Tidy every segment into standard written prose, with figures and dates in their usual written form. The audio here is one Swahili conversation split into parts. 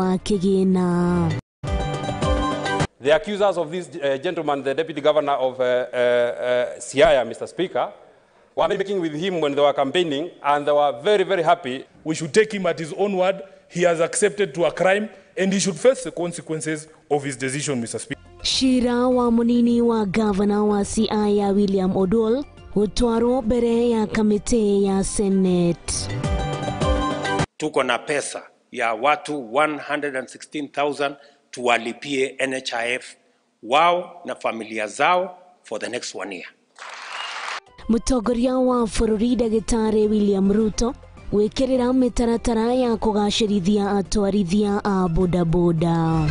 wa Kigina. The accusers of this gentleman, the Deputy Governor of Siaya, Mr. Speaker, were making with him when they were campaigning, and they were very, very happy. We should take him at his own word. He has accepted to a crime, and he should face the consequences of his decision, Mr. Speaker. Shira wa munini wa Governor wa Siaya William Odol utwaro bere ya kamite ya Senate. Tuko na pesa ya watu 116,000 tuwalipie NHIF wao na familia zao for the next 1 year. Mutongoria wa bũrũri Ndagĩtarĩ William Ruto wekĩrĩra mĩtaratara ya kũgacĩrithia atwarithia a bodaboda.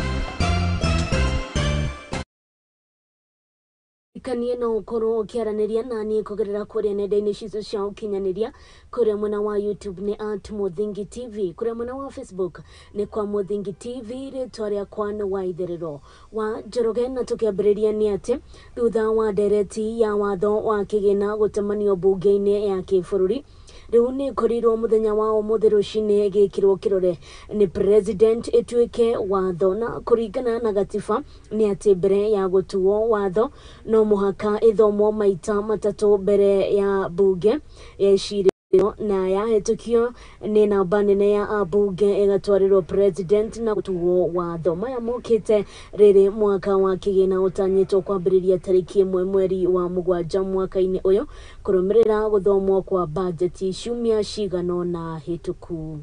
Kanie no koro kiaraniria nani kugerera kuri nenda-ini citu cia ukinyanĩria kuri mwena wa YouTube ni @Muthingi TV, kuri mwena wa Facebook ni kwa Muthingi TV, ritwa riakwa ni Waitherero wa Njoroge. Na tukiambĩrĩria ni ati thutha wa ndereti ya watho wa Kigina gũtemanio bunge-inĩ ya kĩbũrũri, riu ni korirwo muthenya wa ũmũthĩ rũcinĩ gĩkĩrwo kĩrore ni president ĩtuĩke watho, na kũringana na gatiba ni ati mbere ya gũtuo watho no muhaka ithomwo maita matatũ mbere ya bunge yecirio na yahetũkio ni namba nene ya abunge ĩgatwarĩrwo president na gũtuo watho. Maya mokĩte rĩrĩ mwaka wa Kigina ũtanyĩtwo kwambĩrĩria tarĩki 1 mweri wa Mũgwanja mwaka-inĩ ũyũ kũrũmĩrĩra gũthomwo kwa bajeti ciumia cigana ũna hĩtũku.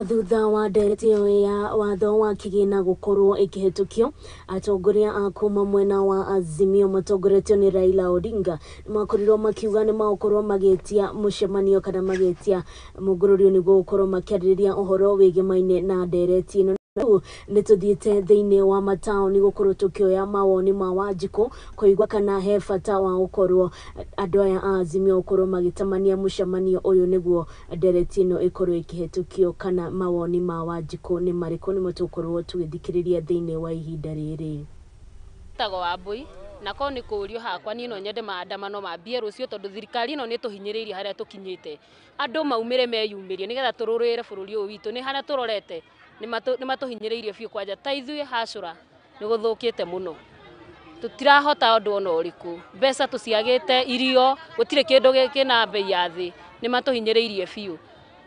Thutha wa ndereti ya watho wa Kigina gũkorwo ĩkĩhetũkio, atongoria a kuma mwena wa Azimio matongoretio ni Raila Odinga makorirwo makiuga ni makorwo magĩtia mũcemanio kana magĩtia mũngũrũrio nĩguo gũkorwo makĩarĩrĩria ũhoro wĩgiĩ maine na ndereti ĩno. Nĩ tuthiĩte thĩinĩ wa mataũni gũkorwo tũkĩoya mawoni ma Wanjikũ kũigua kana he bata wa gũkorwo andũ aya a Azimio gũkorwo magĩtamania mũcemanio ũyũ nĩguo ndereti ĩno ĩkorwo ĩkĩhetũkio, kana mawoni ma Wanjikũ nĩ marĩkũ nĩmo tũkorwo tũgĩthikĩrĩria thĩinĩ wa ihinda rĩrĩ. Tago Wambui na ko nĩ kũũrio hakwa niĩ no nyende maandamano mambie rũciũ tondũ thirikari ĩno nĩ tũhinyĩrĩirie harĩa tũkinyĩte. Andũ maumĩre meyumĩrie nĩgetha tũrũĩrĩre bũrũri ũyũ witũ. Nĩ harĩa tũrorete nĩ matũhinyĩrĩirie biũ kwanja ta ithuĩ hacũra nĩ gũthũkĩte mũno. Tũtirahota ũndũ ona ũrĩkũ, mbeca tũciagĩte, irio gũtirĩ kĩndũ kĩna bei ya thĩ, nĩ matũhinyĩrĩirie biũ.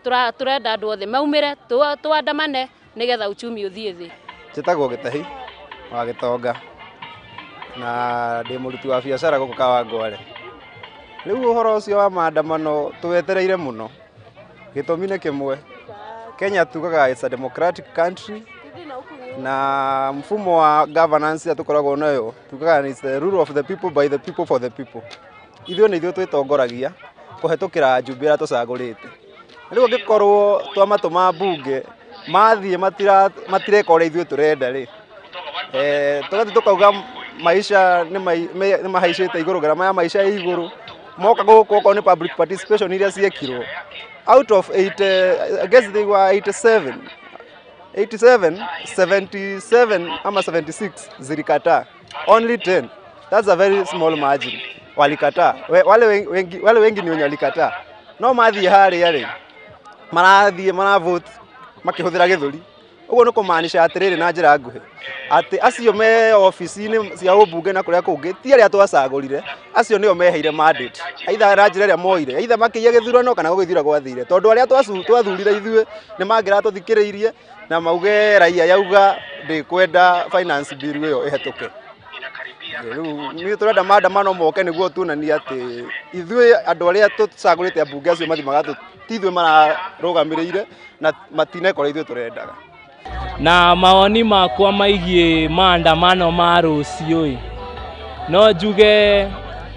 Tũrenda andũ othe maumĩre tũandamane nĩgetha uchumi ũthiĩ thĩ. Njĩtagwo Gĩtahi wa Gĩtonga na ndĩ mũruti wa biacara gũkũ Kawangware. Rĩu ũhoro ũcio wa maandamano tũwetereire mũno, gĩtũmi nĩ kĩmwe. Kenya tugaga it's a democratic country na mfumo wa governance ya tukoragwo nayo tugaga it's the rule of the people by the people for the people. Ithuĩ nĩ ithuĩ twĩtongoragia kũhetũkĩra njumbe ĩrĩa tũcagũrĩte. Rĩu ũngĩkorwo twamatũma mbunge mathiĩ matireka ũrĩa ithuĩ tũrenda rĩ, tũgathiĩ tũkauga maisha nĩ mahaicĩte igũrũ, garama ya maisha ya igũrũ, moka gũkũ okorwo nĩ public participation iria ciekirwo. Out of 80, I guess they were 87, 77 ama 76 zilikataa. Only 10. That's a very small margin. Walikataa. Wale wengi ni wenye walikataa. No mathiĩ harĩa rĩ, marathiĩ vote makĩhũthĩra gĩthũri. Uguo nuko maanisha atiriri na njira nguhi ati acio me office-ini cia ubunge na kuria kungi ti aria twacagurire acio nio meheire mandate aitha na njira ria moire aitha makiya githurano kana gugithura gwathire tondu aria twathurire ithuĩ ni mangira tuthikiriirie na mauge raia yauga ndikwenda finance bill iyo ihituke. Riu ni turenda maandamano moke niguo tuonanie ati ithuĩ andu aria tucagurite ambunge acio mathimaga ti ithuĩ mararugamiriire na matinekora ithuĩ turendaga. Na mawoni makwa maigie maandamano ma rucio no njuge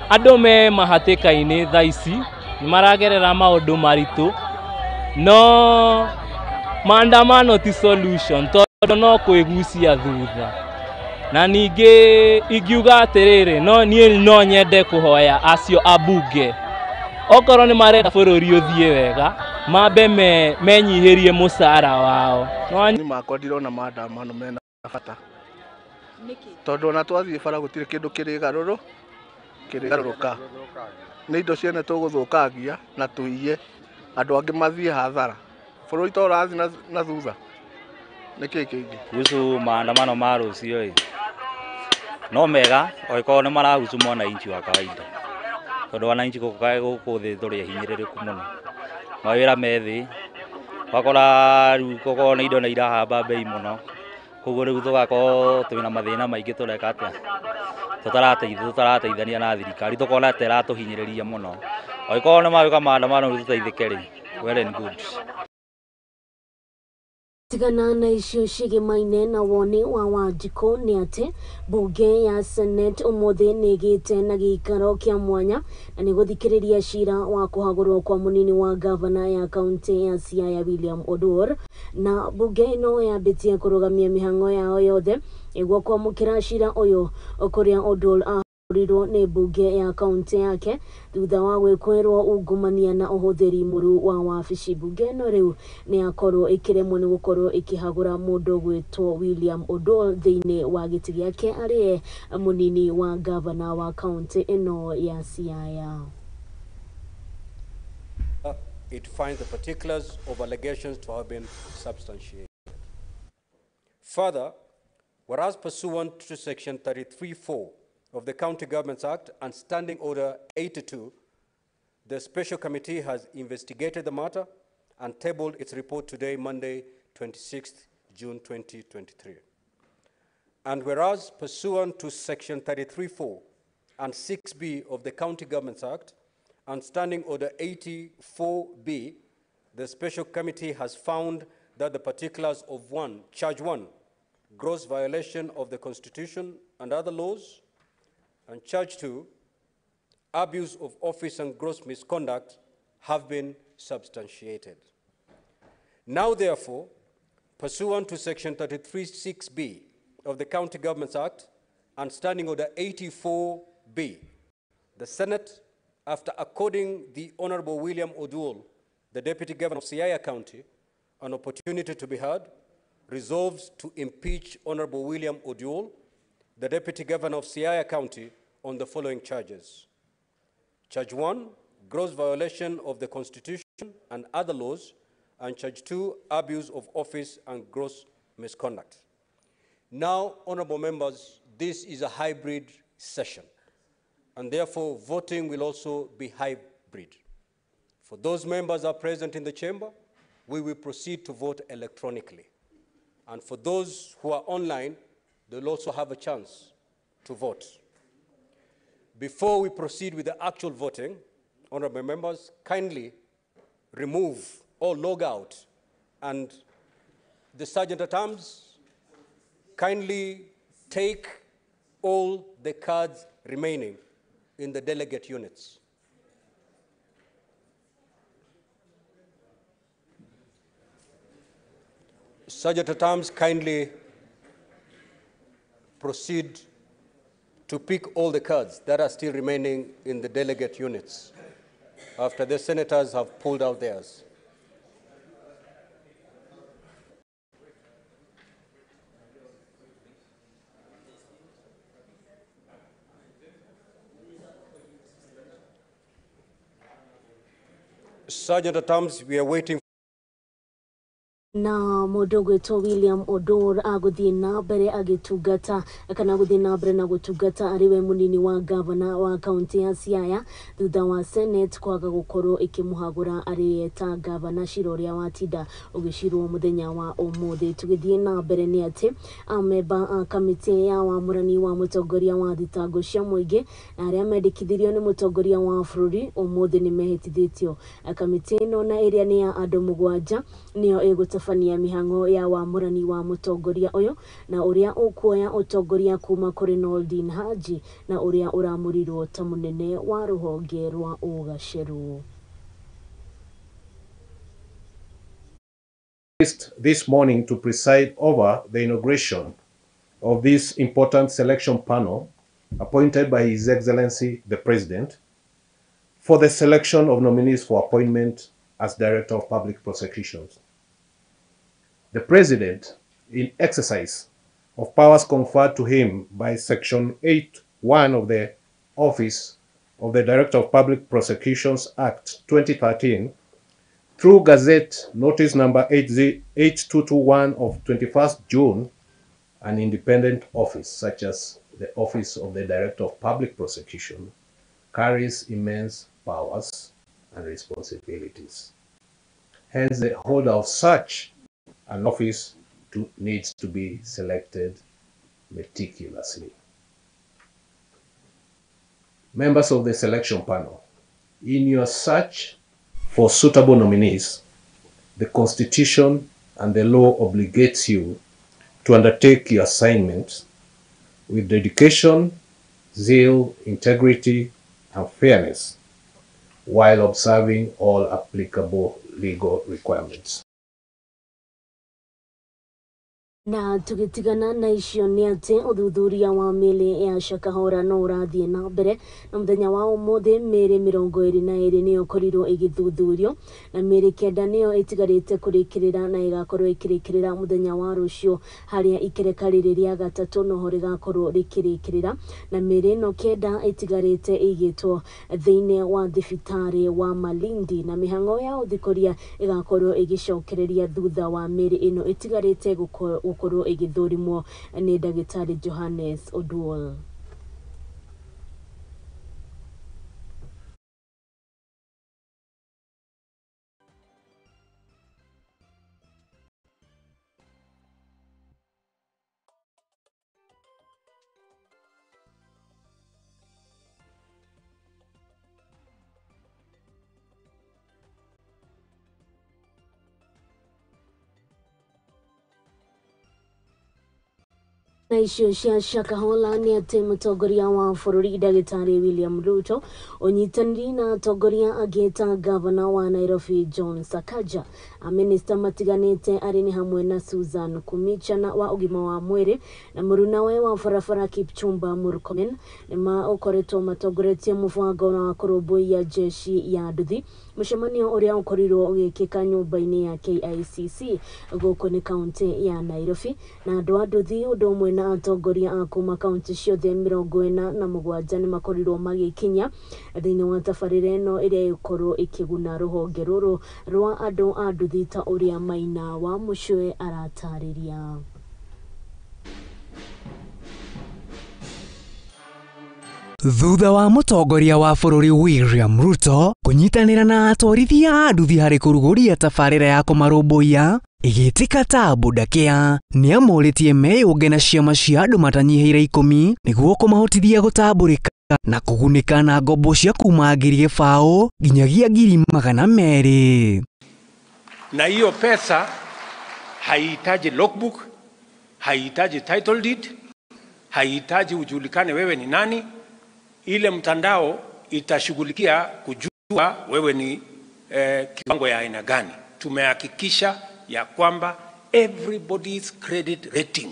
andu me mahatikaini thaici ni maragerera maundu maritu no maandamano ti solution tondu no kwigucia thutha na ningi ingiuga atiriri no nyende kuhoya acio abunge okorwo ni marenda bururi uthie wega mambe menyihirie mucara wao ni makwa ndirona maandamano mena bata tondu ona twathie bara gutire kindu kirigaruruka ni indo ciene tuguthukangia na tuiye andu angi mathie hathara bururi to rathi na thutha niki kingi kuhusu maandamano ma rucio no mega oikorwo ni marahusu mwananchi wa kawaida tondu wananchi guku thi turi hinyiririku muno mawira methi wakora riu koko na indo na irahamba bei muno koguo riu tugakorwo twina mathina maingi tureka atia tutarateithania na thirikari tukona ati iratuhinyiriria muno oikorwo ni mawika maandamano tuteithike ri well and good. Tigana na icio cigimaine na woni wa Wanjiku ni ati bunge ya Senate umuthi nigite na gikaro kia mwanya na niguthikiriria cira wa kuhagurwo kwa munini wa governor ya county ya Siaya William Odor na bunge ino yambitie kurugamia mihango yao yothe igwo kwamukira cira uyu kuria Odor rirwo ni bunge ya county yake thutha wa gwikwerwo ungumania na uhuthiri muru wa wabici. Bunge no riu ni akorwo ikiremwo ni gukorwo ikihagura mundu gwitwo William Odor thiini wa giti giake ari munini wa governor wa county ino ya Siaya. It finds the particulars of allegations to have been substantiated. Further, whereas pursuant to section 33(4) of the County Governments Act and Standing Order 82, the Special Committee has investigated the matter and tabled its report today, Monday, 26th June 2023. And whereas pursuant to section 33(4) and 6B of the County Governments Act and Standing Order 84B, the Special Committee has found that the particulars of Charge 1, gross violation of the Constitution and other laws, and Charge 2, abuse of office and gross misconduct, have been substantiated. Now, therefore, pursuant to section 33(6)(b) of the County Governments Act and Standing Order 84B, the Senate, after according the Honorable William Oduol, the Deputy Governor of Siaya County, an opportunity to be heard, resolves to impeach Honorable William Oduol, the Deputy Governor of Siaya County, on the following charges. Charge 1, gross violation of the Constitution and other laws, and Charge 2, abuse of office and gross misconduct. Now, honorable members, this is a hybrid session, and therefore voting will also be hybrid. For those members who are present in the chamber, we will proceed to vote electronically. And for those who are online, they'll also have a chance to vote. Before we proceed with the actual voting, honorable members, kindly remove or log out, and the Sergeant-at-Arms, kindly take all the cards remaining in the delegate units. Sergeant-at-Arms, kindly proceed to pick all the cards that are still remaining in the delegate units after the senators have pulled out theirs. Sergeant-at-Arms, we are waiting. na Modogweto William Odor aguthie na mbere agitungata kana guthie na mbere na gutungata ariwe munini wa governor wa county ya Siaya thutha wa Senate kwaga gukorwo ikimuhagura ari ta governor Shiroria Watinda ugishirwo muthenya wa umuthi. Tugithie na mbere ni ati ameba a kamiti ya wamurani wa mutongoria wa thitango cia muingi na aria mendikithirio ni mutongoria wa bururi umuthi ni mehitithitio. Kamiti ino na area ni ya andu mugwanja niyo egutafania mihango ya wamurani wa mutongoria uyu na uria ukuoya utongoria kuma kuri Noordin Haji na uria uramurirwo ta munene wa ruhonge rwa ugasheru. This morning to preside over the inauguration of this important selection panel appointed by His Excellency the President for the selection of nominees for appointment as Director of Public Prosecutions. The President, in exercise of powers conferred to him by Section 8(1) of the Office of the Director of Public Prosecutions Act 2013, through Gazette Notice Number 8221 of 21st June, an independent office such as the Office of the Director of Public Prosecution carries immense powers and responsibilities. Hence, the holder of such an office needs to be selected meticulously. Members of the selection panel, in your search for suitable nominees, the Constitution and the law obligates you to undertake your assignment with dedication, zeal, integrity, and fairness, while observing all applicable legal requirements. Na tugitigana na icio ni ati uthuthuria wa mili ya Shakahora no urathie na mbere na muthenya wa umuthi miri 22 niyo korirwo igithuthurio na miri kenda niyo itigarite kurikirira na igakorwo ikirikirira muthenya wa rucio haria ikerekaririria gatatu no hori gakorwo rikirikirira na miri no kenda itigarite igitwo thiine wa thibitari wa Malindi na mihango ya uthikoria igakorwo igicokereria thutha wa miri ino itigarite gukorwo igithurimwo ni Dagitari Johannes Oduol. Na icio cia Shakahola ni ati mutongoria wa bururi Dagitari William Ruto unyitaniri na atongoria agita governor wa Nairobi John Sakaja, a minister matiganite ari ni hamwe na Susan Kumicha na wa ugima wa mwiri na murunawe wa barabara Kipchumba Murkomen nima ukoretwo matongoretie mubango wa kurumbuiya jeshi ya nduthi mucemanio uria ukorirwo ugikika nyumba-ini ya KICC guku ni county ya Nairobi na andu a nduthi undu umwe na atongoria a kuma county ciothe 47 ni makorirwo magikinya thiini wa tabarĩra ĩno ĩrĩa ĩkorwo ikiguna ruhonge ruru rwa andu a nduthi ta uria Maina wa Mucwe aratarĩria. Thutha wa mutongoria wa bururi William Ruto kunyitanira na atwarithia a nduthi hari kuruguria tabarĩra ya kumarũmbũiya igitika tabu dakea ni amũrĩtie meyũnge na ciama cia andũ matanyihiire 10 niguo kũmahotithia gũtambũrĩka na kugunika na ngombo cia kuma ngiri 100 nginyagia ngiri 200. Na hiyo pesa haihitaji logbook, haihitaji title deed, haihitaji ujulikane wewe ni nani. Ile mtandao itashughulikia kujua wewe ni kiwango ya aina gani. Tumehakikisha ya kwamba everybody's credit rating.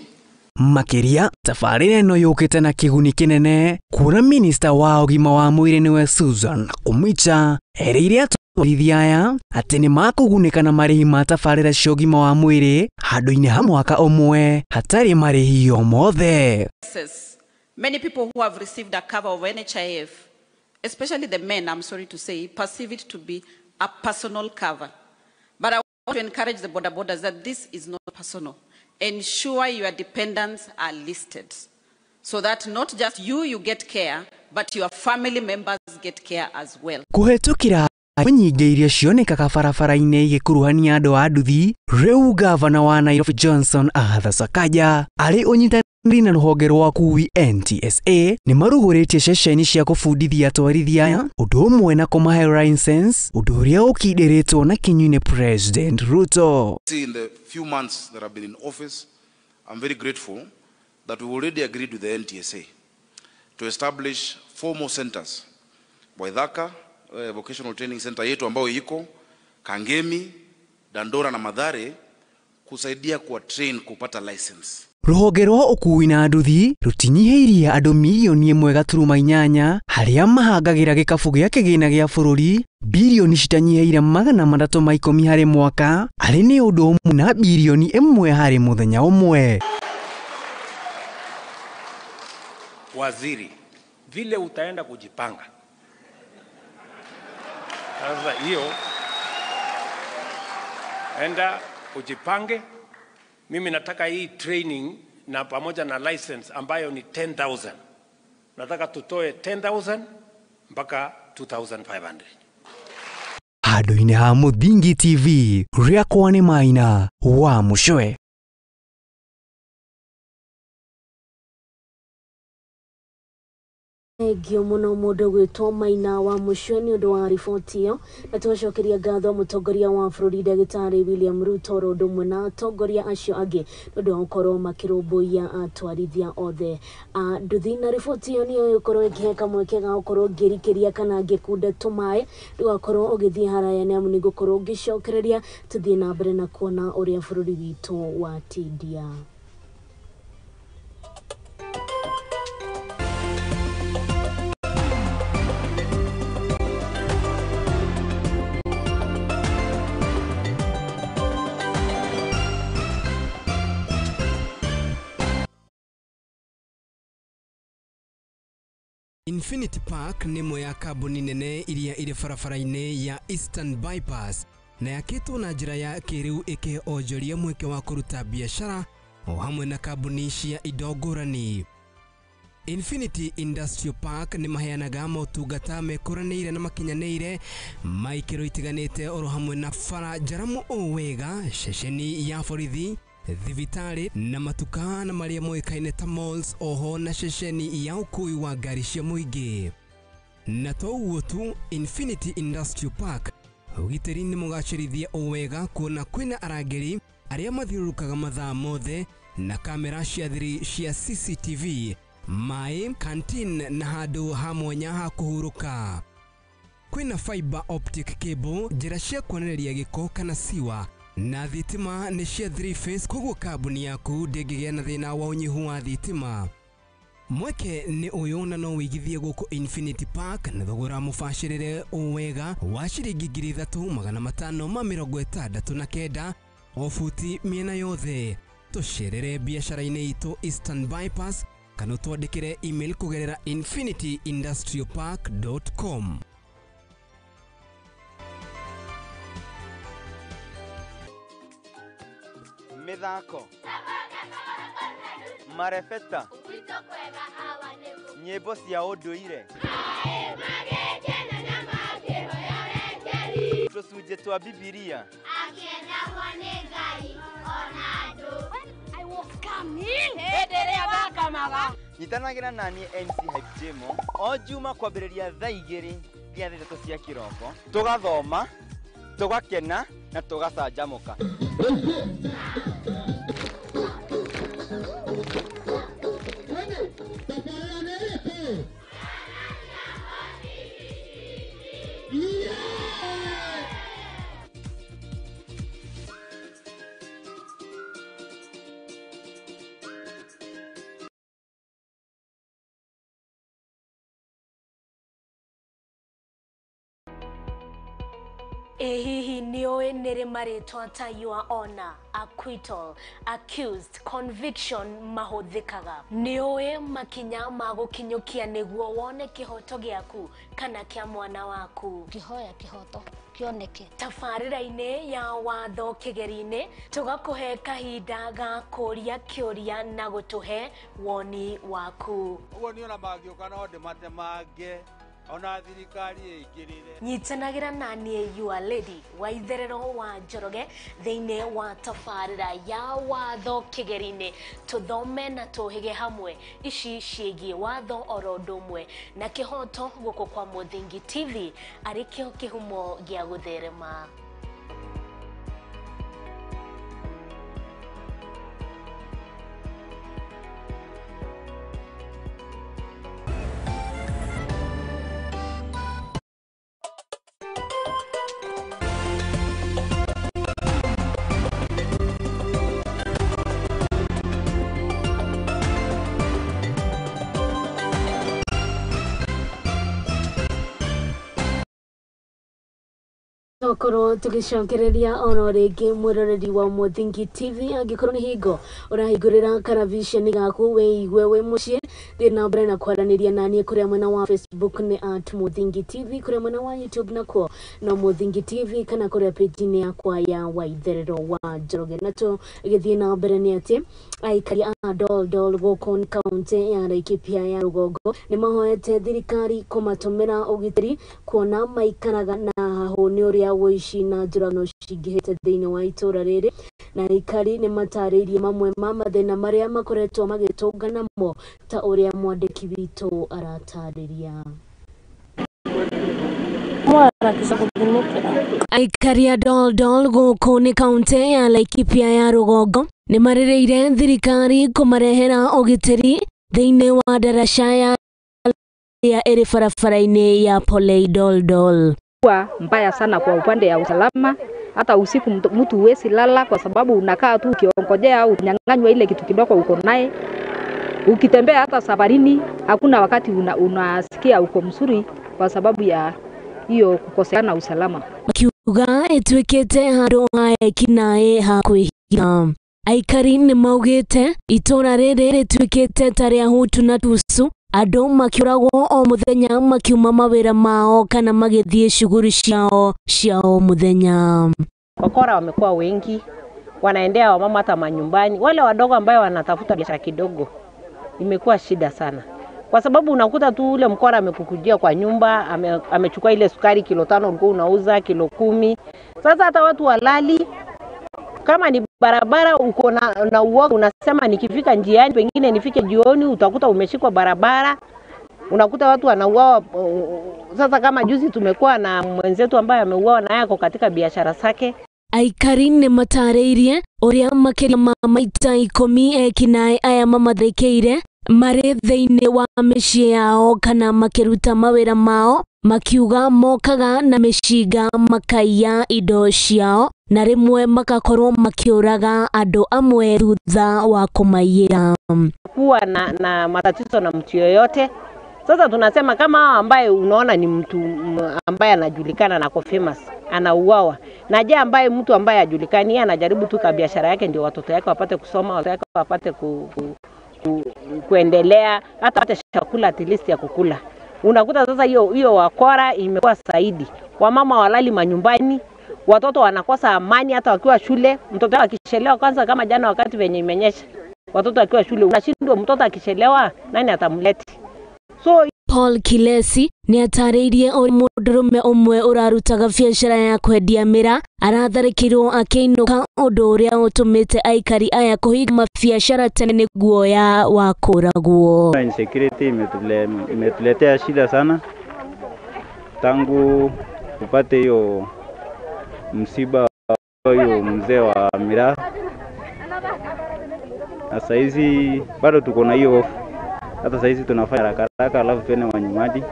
Makiria tabarĩra ĩno yũkĩte na kĩguni kĩnene kuona minister wa ũgima wa mwĩrĩ niwe Susan Kumicha erĩire atwarithia aya atĩ nĩ makũgunĩka na marĩhi ma tabarĩra cia ũgima wa mwĩrĩ handũ-inĩ ha mwaka ũmwe hatarĩ marĩhi o mothe. Many people who have received a cover of NHIF, especially the men, I'm sorry to say, perceive it to be a personal cover. But I to encourage the boda bodas that this is not personal. Ensure your dependents are listed so that not just you get care, but your family members get care as well. Kuhetukira nyingi iria cionekaga barabara-inĩ igĩkuruhania andũ a nduthi, rĩu gavana wa Nairobi Johnson Agatha Sakaja arĩ ũnyitanĩri na rũhonge rwa ũkuui NTSA nĩ marugũrĩtie ceceni cia kũbundithia atwarithia ũndũ ũmwe na kũmahe license, ũndũ ũrĩa ũkindĩrĩtwo na kinyuĩ President Ruto. In the few months that I've been in office, I'm very grateful that we already agreed with the NTSA to establish 4 more centers. Waithaka Vocational Training Center yetu ambayo iko Kangemi, Dandora na Mathare kusaidia kwa train kupata license. Rũhonge rwa ũkuui na nduthi rũtinyihĩirie andũ milioni 1.8 harĩa mahangagĩra gĩkabũ gĩa kĩgĩna gĩa bũrũri bilioni citanyihĩire 310 harĩ mwaka, arĩ nĩ ũndũ ũmwe na bilioni 1 harĩ mũthenya ũmwe. Waziri, vile utaenda kujipanga sasa, hiyo enda ujipange. Mimi nataka hii training na pamoja na license ambayo ni 10,000. Nataka tutoe 10,000 mpaka 2,500. Handũ-inĩ ha Muthingi TV, rĩakwa nĩ Maina wa Mucwe. Egio muno mundu gwitwo Maina wa Mucwe ni undu wa riboti iyo, na twacokeria ngatho mutongoria wa bururi Ndagĩtarĩ William Ruto ro mwe na atongoria acio angĩ nundu wa gukorwo makirumbuia atwarithia othe a nduthi. Na riboti iyo niyo ikorwo ikiheka mweke ga gukorwo ngirikiria kana ngikunda tumae ndigakorwo ugithie haraya ni amu ni gukorwo ngicokereria tuthie na mbere na kuona uria bururi witu watindia. Infinity Park nĩ ĩmwe ya kambuni nene iria irĩ barabara-inĩ ya Eastern Bypass na yakĩtwo na njĩra ya kĩrĩu ĩkĩhe onjoria mweke wa kũruta biacara o hamwe na kambuni cia indo ngũrani. Infinity Industrial Park nĩ maheanaga motungata mekũranĩire na makinyanĩire ma ikĩro itiganĩte oro hamwe na bara njaramu o wega, ceceni ya borithi, thibitarĩ na matuka na marĩa moĩkaine ta malls, oho na ceceni ya ũkui wa ngari cia mũingĩ. Na to ũguo tu, Infinity Industrial Park ũgitĩri nĩ mũgacĩrithia o wega kuona kwĩna arangĩri arĩa mathiũrũrũkaga mathaa mothe na kamera cia thiri cia CCTV, maĩ, canteen na handũ ha mwanya ha kũhurũka. Kwĩna fiber optic cable, njĩra cia kuonereria gĩko kana siwa, na thitima nĩ cia 3 phase, koguo kambuni yaku ndĩngĩgĩa na thĩna wa ũnyihu wa thitima. Mweke nĩ ũyũ na no wĩigithie gũkũ Infinity Park na thogora mũbacĩrĩre o wega wa ciringi 3,569 o futi mĩena yothe. Tũcerere biacara-inĩ itũ Eastern Bypass kana twandĩkĩre email kũgerera infinityindustrialpark.com. Mithako marebeta nyĩmbo cia ũndũire tũcunjĩ twa Bibilia nyitanagĩra naniĩ MC Hype Jemo o Juma kwambĩrĩria thaa 2 nginya 3 cia kĩroko, tũgathoma, tũgakena na tũgacanjamũka. Hihi nĩoĩ nĩrĩ marĩtwa ta your honor, acquittal, accused, conviction mahũthĩkaga? Nĩoĩ makinya ma gũkinyũkia nĩguo wone kĩhoto gĩaku kana kĩa mwana waku? Ngĩhoya kĩhoto kioneke. Tabarĩra-inĩ ya watho kĩgeri-inĩ tũgakũhe kahinda ga kũria kĩũria na gũtũhe woni waku. Ũguo nĩ ona mangĩũka no ndĩmatemange ona thirikari ĩingĩrĩre. Nyitanagĩra na niĩ your lady Waitherero wa Njoroge thĩinĩ wa tabarĩra ya watho kĩgeri-inĩ tũthome na tũhĩge hamwe ici ciĩgiĩ watho oro ũndũ ũmwe na kĩhoto gũkũ kwa Mũthingi TV arĩkĩo kĩhumo gĩa gũtherema. Tokoro tugicokereria ono rĩngĩ mwĩroreri wa Mũthingi TV angĩkorwo nĩ hingo ũrahingũrĩra karavisheni gaku wĩigue wĩ mũciĩ thiĩ na mbere na kwaranĩria naniĩ kũrĩa mwena wa Facebook nĩ @Mũthingi TV kũrĩa mwena wa YouTube nakuo no Mũthingi TV kana kũrĩa page-inĩ yakwa ya Waitherero wa Njoroge na tũgĩthiĩ na mbere nĩ atĩ aikari a Doldol gũkũ kaunti ya Laikipia ya Rũgongo nĩ mahoete thirikari kũmatũmĩra ũgitĩri kuona maikaraga na hahũni ũrĩa woici na njũragano cingĩhĩte thĩinĩ wa itũra rĩrĩ na aikari nĩ matarĩirie mamwe ma mathĩna marĩa makoretwo magĩtũngana mo ta ũrĩa mwandĩki witũ aratarĩria. Aikari a Doldol gũkũ nĩ kaunti ya Laikipia ya Rũgongo nĩ marĩrĩire thirikari kũmarehera ũgitĩri thĩinĩ wa ndaraca ya ĩrĩ barabara-inĩ ya Polei Doldol. Mbaya sana kwa upande ya usalama, hata usiku mtu huwezi lala kwa sababu unakaa tu ukiongojea au unyang'anywa ile kitu kidogo uko naye. Ukitembea hata safarini hakuna wakati unasikia uko mzuri kwa sababu ya hiyo kukosekana usalama. Kiuga ĩtuĩkĩte handũ haekinaĩ ha kwĩhia. Aikari nĩ maugĩte itũra rĩrĩ rĩtuĩkĩte ta rĩa hutu na tusu, andũ makĩũragwo o mũthenya makiuma mawĩra mao kana magĩthiĩ shughuli ciao mũthenya. Wakora wamekuwa wengi, wanaendea wamama hata manyumbani. Wale wadogo ambao wanatafuta biashara kidogo imekuwa shida sana. Kwa sababu unakuta tu ule mkora amekukujia kwa nyumba, amechukua ile sukari kilo 5 ulikuwa unauza kilo 10. Sasa hata watu walali kama ni barabara uko na uoga unasema nikifika njiani pengine nifike jioni utakuta umeshikwa barabara. Unakuta watu wanauawa. Sasa kama juzi tumekuwa na mwenzetu ambaye ameuawa na yako katika biashara zake. Aikari nĩ matarĩirie ũrĩa makĩria ma maita 10 ekinaĩ aya mamathĩkĩire marĩ thĩinĩ wa mĩciĩ yao kana makĩruta mawĩra mao makiuga mokaga na mĩcinga makaiya indo ciao na rĩmwe makakorwo makĩũraga andũ amwe thutha wa kũmaiyĩra. Kuwa na matatizo na mtu yoyote. Sasa tunasema kama ambaye unaona ni mtu ambaye anajulikana na famous anauawa, na je ambaye mtu ambaye hajulikani anajaribu tu kwa biashara yake ndio watoto yake wapate kusoma, watoto yake wapate kuendelea, hata apate chakula at least ya kukula. Unakuta sasa hiyo wakora imekuwa zaidi. Wamama walali manyumbani, watoto wanakosa amani hata wakiwa shule. Mtoto akishelewa kwanza kama jana wakati venye imenyesha, watoto wakiwa shule unashindwa mtoto akishelewa nani atamleta. Paul Kilesi nĩ atarĩirie mũndũrũme ũmwe ũrarutaga biacara ya kwendia mĩra aratharĩkĩrwo akĩinũka ũndũ ũrĩa ũtũmĩte aikari aya kũhinga mabiacara tene nĩ guoya wa kũragwo. Insecurity imetuletea shida sana tangu upate hiyo msiba hiyo mzee wa miraa, na saizi bado tuko na hiyo. Hata saizi tunafanya haraka alafu tuende manyumbani.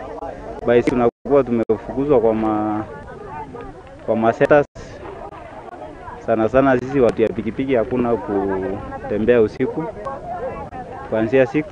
Basi tunakuwa tumefukuzwa kwa masetas. Sana sisi watu ya pikipiki hakuna kutembea usiku. Kuanzia 6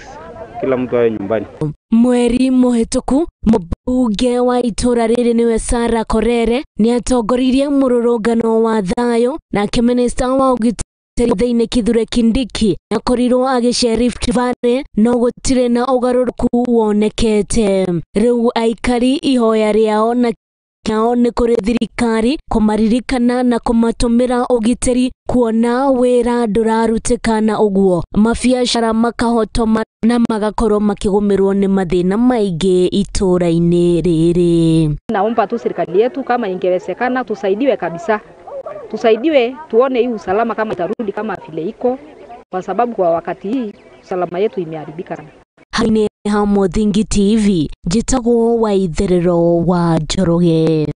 kila mtu awe nyumbani. Mweri mũhĩtũku mũmbunge wa itũra rĩrĩ nĩwe Sarah Korere nĩ atongoririe mũrũrũngano wa thayũ nake minista wa ũgitĩri thĩinĩ Kithure Kindiki akorirwo agĩcera Rift Valley no gũtirĩ na ũgarũrũku wonekete. Rĩu aikari ihoya rĩao na kiao nĩ kũrĩ thirikari kũmaririkana na kũmatũmĩra ũgitĩri kuona wĩra ndũrarutĩka na ũguo mabiacara makahotoma na magakorwo makigũmĩrwo nĩ mathĩna maingĩ itũra-inĩ rĩrĩ. Naomba tu serikali yetu kama ingewezekana tusaidiwe kabisa. Tusaidiwe tuone hii usalama kama itarudi kama vile iko, kwa sababu kwa wakati hii usalama yetu imeharibika. Haine ha Muthingi TV, njĩtagwo Waitherero wa Njoroge.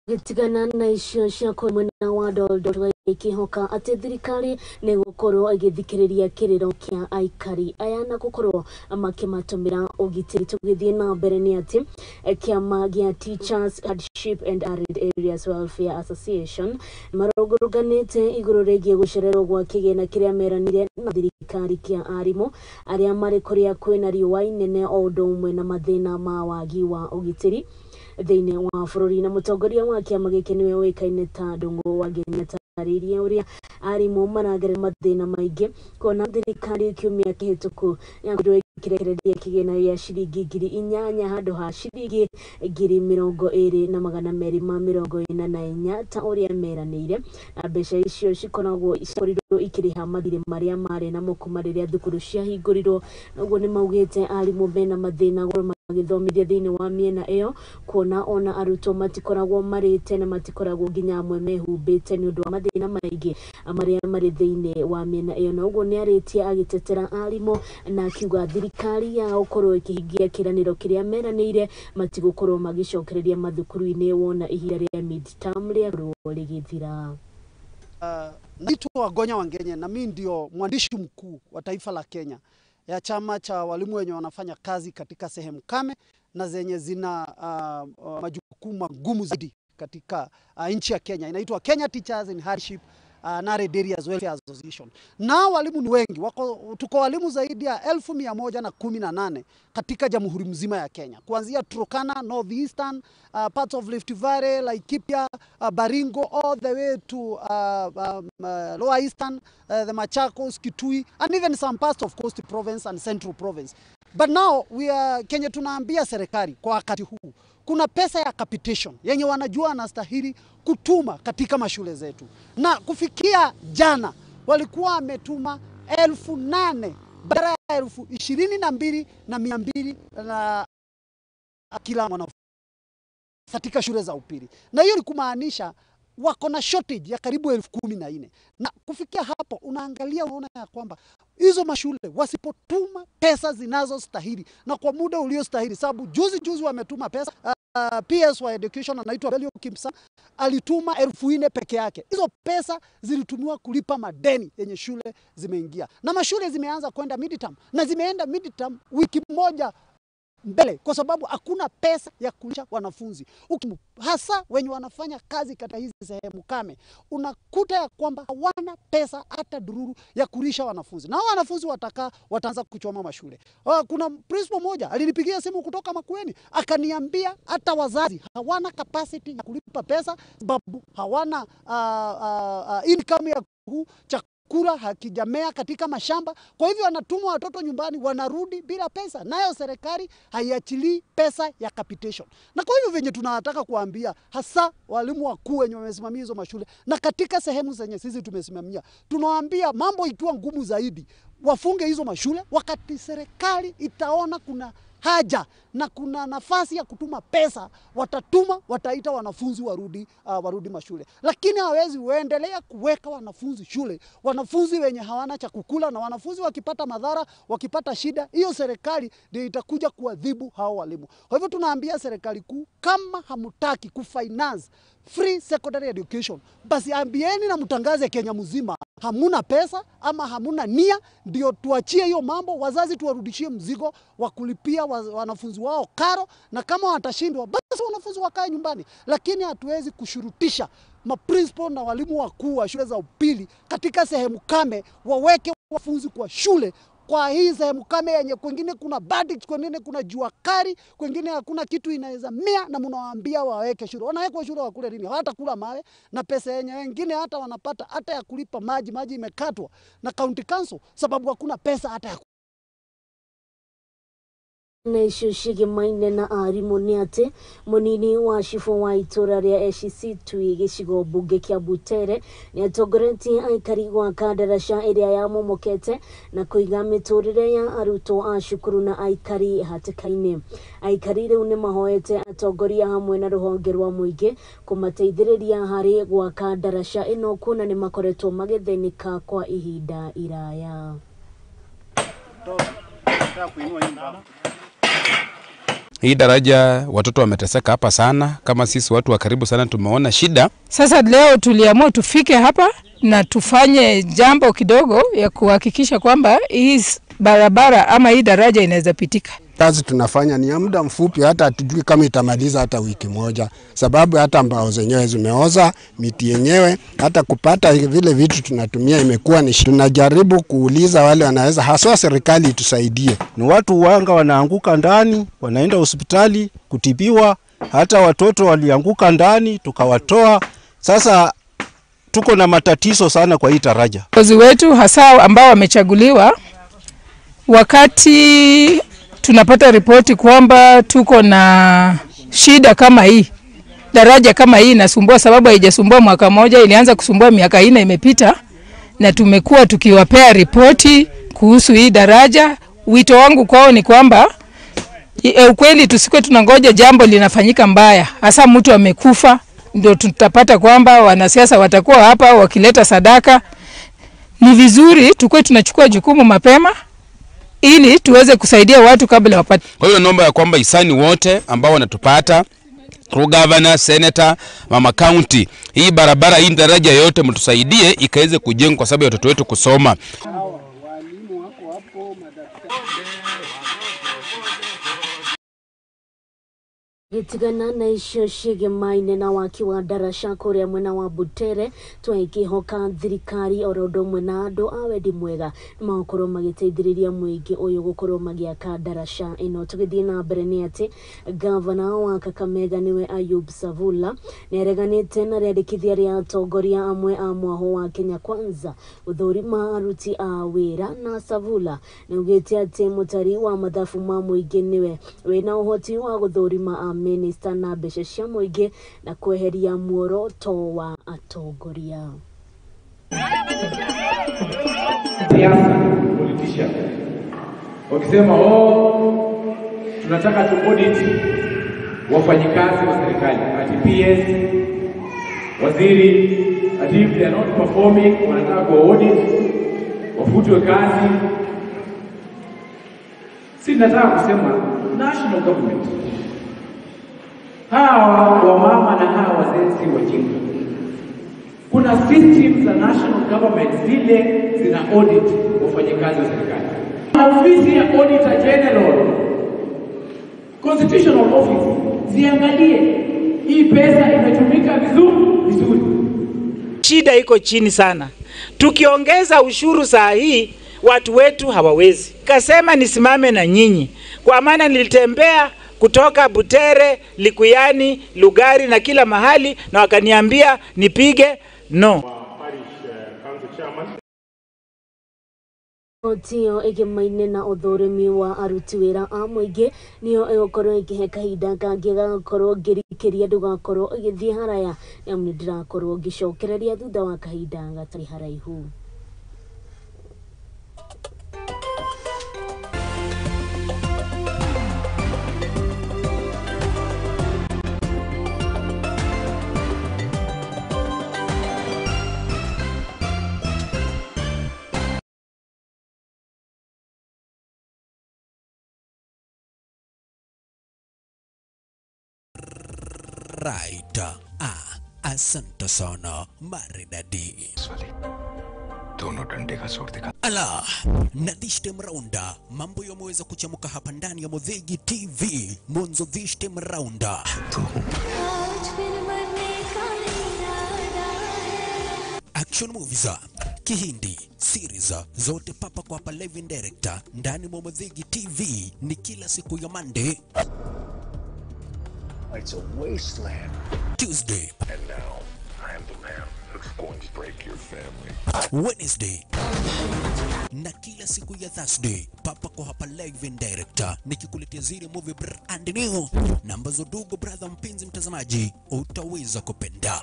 Gĩtigana na icio cia mwena wa Doldol ikihoka atĩ thirikari nĩ gũkorwo ĩgĩthikĩrĩria kĩrĩro kĩa aikari aya na gũkorwo makĩmatũmĩra ũgitĩri. Tũgĩthiĩ na mbere nĩ atĩ kĩama gĩa Teachers Hardship and Arid Areas Welfare Association marũrũnganĩte igũrũ rĩgiĩ gũcererwo gwa kĩgĩna kĩrĩa meranire na thirikari kĩa arimũ arĩa marĩ kũrĩa kwĩna riũa inene o ũndũ ũmwe na mathĩna ma wagi wa ũgitĩri thĩinĩ wa bũrũri. Na mũtongoria wa kĩama gĩkĩ nĩwe ũĩkaine ta Ndung'u wa Ngĩna tarĩirie ũrĩa arimũ maragerera mathĩna maingĩ kuona thirikari kiumia kĩhĩtũku yakorirwo ĩkĩrekereria kĩgĩna gĩa ciringi 8,000 handũ ha ciringi 20,244 ta ũrĩa meranĩire. Na mbeca icio cikorirwo ikĩrĩha mathirĩ marĩa marĩ na kuma rĩrĩa thukuru ciahingũrirwo. Ũguo nĩ maugĩte arimũ mena mathĩna magĩthomithia thĩinĩ wa mĩena ĩyo kuona ona arutwo matikoragwo marĩte na matikoragwo nginya amwe mehumbĩte nĩ ũndũ wa mathĩna maingĩ marĩa marĩ thĩinĩ wa mĩena ĩyo. Na ũguo nĩ arĩtie agĩtetera arimũ na akiuga thirikari yao gũkorwo ĩkĩhingia kĩranĩro kĩrĩa meranĩire matigũkorwo magĩcokereria mathukuru-inĩ wona ihinda rĩa mid-term rĩakorwo rĩgĩthira. Naitwa Gonya Wangenye na mimi ndio mwandishi mkuu wa taifa la Kenya ya chama cha walimu wenye wanafanya kazi katika sehemu kame na zenye zina majukumu magumu zaidi katika nchi ya Kenya. Inaitwa Kenya Teachers in Hardship and Arid Areas Welfare Association. Na walimu ni wengi, tuko walimu zaidi ya 1,118 katika jamhuri mzima ya Kenya. Kuanzia Turkana, Northeastern, parts of Rift Valley, Laikipia, Baringo, all the way to Lower Eastern, the Machakos, Kitui, and even some parts of Coast Province and Central Province. But now Kenya tunaambia serikali kwa wakati huu kuna pesa ya capitation yenye wanajua anastahili kutuma katika mashule zetu. Na kufikia jana walikuwa wametuma 8,000 badala ya 22,200 na kila mwanafunzi katika shule za upili. Na hiyo ni kumaanisha wako na shortage ya karibu 14,000. Na kufikia hapo unaangalia unaona ya kwamba hizo mashule wasipotuma pesa zinazostahili na kwa muda uliostahili, sababu juzi wametuma pesa PS wa Education anaitwa Belio Kimsa alituma 4,000 peke yake. Hizo pesa zilitumiwa kulipa madeni yenye shule zimeingia. Na mashule zimeanza kwenda midterm na zimeenda midterm wiki moja mbele kwa sababu hakuna pesa ya kulisha wanafunzi. Hasa wenye wanafanya kazi katika hizi sehemu kame, unakuta ya kwamba hawana pesa hata dururu ya kulisha wanafunzi. Na wanafunzi wataanza kuchoma mashule. Kuna principal moja alinipigia simu kutoka Makueni akaniambia hata wazazi hawana capacity ya kulipa pesa sababu hawana income ya chakula hakijamea katika mashamba. Kwa hivyo wanatuma watoto nyumbani wanarudi bila pesa. Nayo serikali haiachilii pesa ya capitation. Na kwa hivyo venye tunataka kuambia hasa walimu wakuu wenye wamesimamia hizo mashule na katika sehemu zenye sisi tumesimamia, tunawaambia mambo ikiwa ngumu zaidi wafunge hizo mashule wakati serikali itaona kuna haja na kuna nafasi ya kutuma pesa, wataita wanafunzi warudi mashule. Lakini hawezi uendelea kuweka wanafunzi shule, wanafunzi wenye hawana cha kukula, na wanafunzi wakipata madhara, wakipata shida, hiyo serikali ndio itakuja kuadhibu hao walimu. Kwa hivyo tunaambia serikali kuu, kama hamutaki kufinance free secondary education, basi ambieni na mtangaze Kenya mzima hamuna pesa ama hamuna nia, ndio tuachie hiyo mambo, wazazi tuwarudishie mzigo wa kulipia wanafunzi wao karo, na kama watashindwa basi wanafunzi wakae nyumbani. Lakini hatuwezi kushurutisha maprincipal na walimu wakuu wa shule za upili katika sehemu kame waweke wanafunzi kwa shule kwa hii sehemu kame yenye kwingine kuna bandits, kwingine kuna jua kali, kwingine hakuna kitu inaweza mea, na mnawaambia waweke shule. Wanaweka shule wakule nini? Hata kula mawe, na pesa yenye wengine hata wanapata hata ya kulipa maji imekatwa na county council sababu hakuna pesa hata ya na ishushige maine na arimu ni ati munini wa shifo wa itura ria Eshisitu gicigo bunge kia Butere ni atongoretie aikari gwa kandarasha iria yamomokete na kuiga miturire ya arutwo a cukuru na aikari hatikaini. Aikari riu ni mahoete atongoria hamwe na ruhonge rwa muingi kumateithiriria hari gwa kandarasha ino kuna ni makoretwo magithĩnĩka kwa ihinda iraya. Hii daraja watoto wameteseka hapa sana, kama sisi watu wa karibu sana tumeona shida. Sasa leo tuliamua tufike hapa na tufanye jambo kidogo ya kuhakikisha kwamba hii barabara ama hii daraja inaweza pitika. Kazi tunafanya ni ya muda mfupi, hata hatujui kama itamaliza hata wiki moja, sababu hata mbao zenyewe zimeoza, miti yenyewe, hata kupata vile vitu tunatumia imekuwa ni shida. Tunajaribu kuuliza wale wanaweza, haswa serikali itusaidie. Ni watu wanga wanaanguka ndani, wanaenda hospitali kutibiwa, hata watoto walianguka ndani tukawatoa. Sasa tuko na matatizo sana kwa hii daraja. Viongozi wetu hasa ambao wamechaguliwa, wakati tunapata ripoti kwamba tuko na shida kama hii, daraja kama hii inasumbua, sababu haijasumbua mwaka moja, ilianza kusumbua miaka 4 imepita, na tumekuwa tukiwapea ripoti kuhusu hii daraja. Wito wangu kwao ni kwamba ukweli tusikwe tunangoja jambo linafanyika mbaya, hasa mtu amekufa ndio tutapata kwamba wanasiasa watakuwa hapa wakileta sadaka. Ni vizuri tukue tunachukua jukumu mapema ili tuweze kusaidia watu kabla wapate. Kwa hiyo naomba ya kwamba hisani wote ambao wanatupata, governor, senator, mama county, hii barabara, hii daraja yote mtusaidie ikaweze kujengwa kwa sababu ya watoto wetu kusoma. Gitigana na icio ciĩgiĩ maine na waki wa darasha kuria mwena wa Butere twaikihoka thirikari oro ũndũ ũmwe na andũ a wendi mwega nĩmagokorwo magĩteithĩrĩria mũingĩ ũyũ gũkorwo magĩaka darasha ĩno. Tũgĩthiĩ na mbere nĩ atĩ gavana wa Kakamega niwe Ayub Savula nĩareganĩte na rĩandĩkithia rĩa atongoria amwe a mwaho wa Kenya Kwanza gũthũrima aruti a wĩra, na Savula nĩaugĩte atĩ mũtari wa mathabu ma mũingĩ niwe wĩna ũhoti wa gũthũrima minister na mbeca cia mũingĩ na kweheria muoroto wa atongoria. Politician wakisema tunataka tu audit wafanyikazi wa serikali, ati PS, waziri, ati if they are not performing wanataka ku audit wafutwe kazi. Si nataka kusema national government, hawa wamama na hawa wazee si wajinga. Kuna system za national government zile zina audit wafanyikazi wa serikali. Ofisi ya Auditor General, Constitutional Office, ziangalie hii pesa imetumika vizuri. Shida iko chini sana. Tukiongeza ushuru saa hii watu wetu hawawezi. Kasema nisimame na nyinyi, kwa maana nilitembea kutoka Butere, Likuyani, Lugari na kila mahali na wakaniambia nipige no. Otio igimaine na uthurimi wa aruti wira a muingi niyo igukorwo ikihe kahinda kangi gakorwo ngirikiria ndugakorwo igithii haraya niamu ndirakorwo ngicokereria thutha wa kahinda gatari haraihu. Right. Asante sana maridadi. दोनों डंडे का जोर दिखा. Ala, na this time rounda mambo yameweza kuchamuka hapa ndani ya Muthegi TV. Mwanzo this time rounda action movies, Kihindi series zote papa kwa hapa live in director ndani mwa Muthegi TV. Ni kila siku ya Monday. It's a wasteland. Tuesday. And now, I am the man who Wednesday na kila siku ya Thursday papa kwa hapa live and direct nikikuletea zile movie brand new na ambazo ndugu brother mpenzi mtazamaji utaweza kupenda.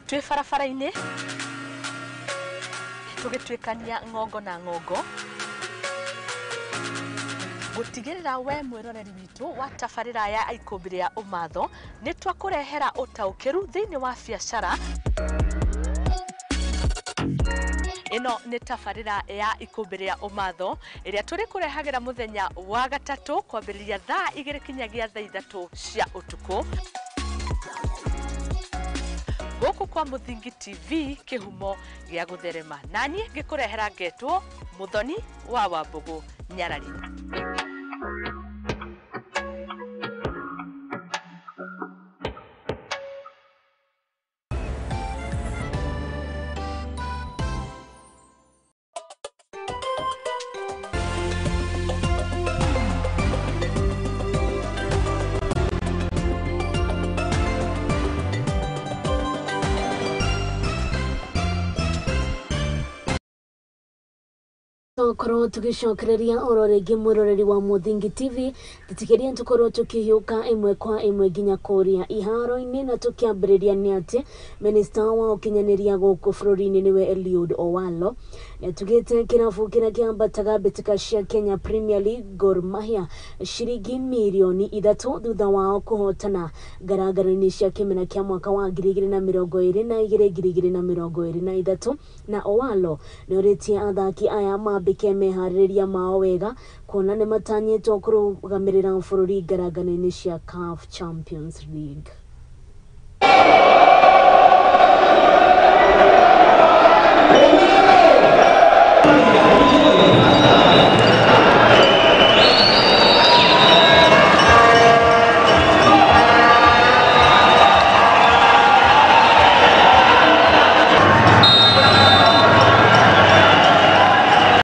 Twe farafara-ini tugitwikania ngongo na ngongo gutigirira we mwiroreri witu wa tabarira ya ikumbiri ya umatho ni twakurehera utaukiru thiini wa biacara. Ino ni tabarira ya ikumbiri ya umatho iria turi kurehagira muthenya wa gatatu kwambiriria thaa 2 kinyagia thaa 3 cia utuku guku kwa Muthingi TV kihumo gia gutherema nani gikurehera ngetwo Muthoni wa Wambugu Nyarari. Tukorwo tugicokereria ororegi mwiroreri wa Muthingi TV tutikiria tukorwo tukihiuka imwe kwa imwe ginya kuria iharo-ini na tukiambiriria ni ati minister wa ukinyaniria guku bururi-ini niwe Eliud Owalo na tugite kirabu kira kiambataga mbitika cia Kenya Premier League Gor Mahia shiringi milioni 3 thutha wao kuhotana garagara-ini cia kimena kia mwaka wa 2022 na 2023 na Owalo ni uritie athaki aya mambike meharĩrĩria mao wega kuona nĩ matanyĩtwo kũrũgamĩrĩra bũrũri ngaragano-inĩ cia CAF Champions League.